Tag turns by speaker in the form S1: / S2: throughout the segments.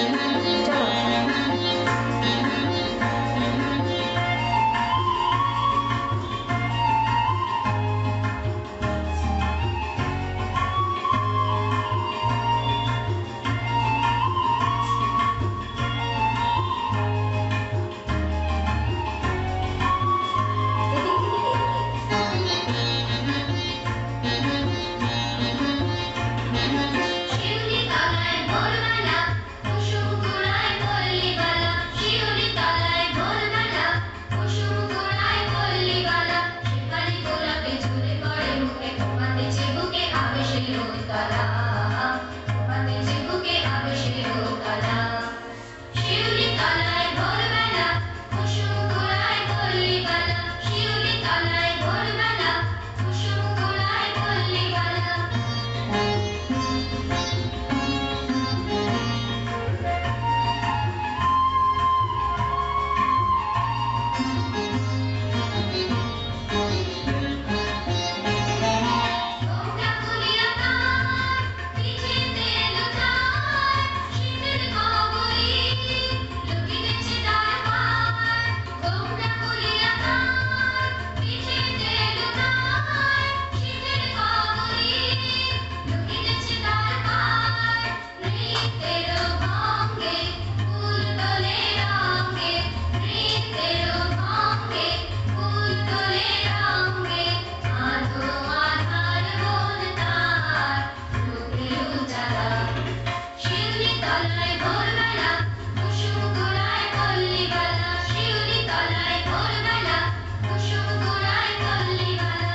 S1: চলো।
S2: শিউলি তলায় ভোরবেলা কুসুম কুড়ায় পল্লীবালা, শিউলি তলায় ভোরবেলা কুসুম কুড়ায় পল্লীবালা, শেফালি গোলাপে ঝরে পড়ে মুখে, ফোপাতেছে বুকে আবেশের রোদকালা, ফোপাতেছে বুকে আবেশের রোদকালা। শিউলি তলায় ভোরবেলা কুসুম কুড়ায় পল্লীবালা, শিউলি তলায় ভোরবেলা কুসুম কুড়ায় পল্লীবালা। ঘোমটা খুলিয়া তার পিঠেতে লুটায়, শীতের গহ্বরে লুকিতেছে তার পায়। ঘোমটা খুলিয়া তার পিঠেতে লুটায়, শীতের গহ্বরে লুকিতেছে তার পায়। নৃত্যের ভঙ্গে ফুল তোলে রঙে, নৃত্যের ভঙ্গে ফুল তোলে রঙে, আধো আধার মন তার রূপের উজালা। শিউলি তলায় ভোরবেলা কুসুম কুড়ায় পল্লীবালা, শিউলি তলায় ভোরবেলা কুসুম কুড়ায় পল্লীবালা।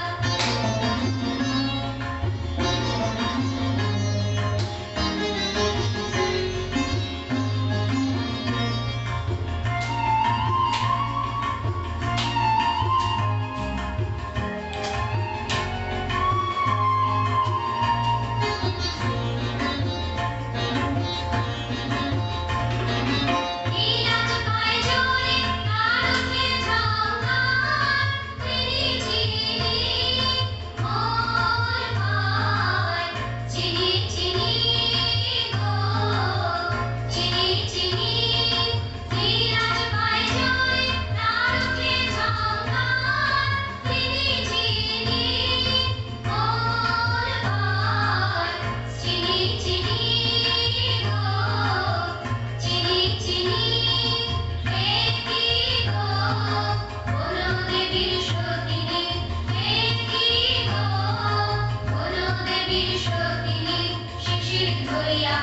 S2: নীলাজ পায়ে জোরে তার উঠে ঝঙ্কার, চিনি চিনি মোর ভাই, চিনি চিনি গো, চিনি চিনি। নীলাজ পায়ে জোরে তার উঠে ঝঙ্কার, চিনি চিনি মোর ভাই, চিনি চিনি গো, চিনি চিনি। হে কি গো কোন দেবীর সতিনী, হে কি গো কোন দেবীর সতিনী, শিশির ধরিয়া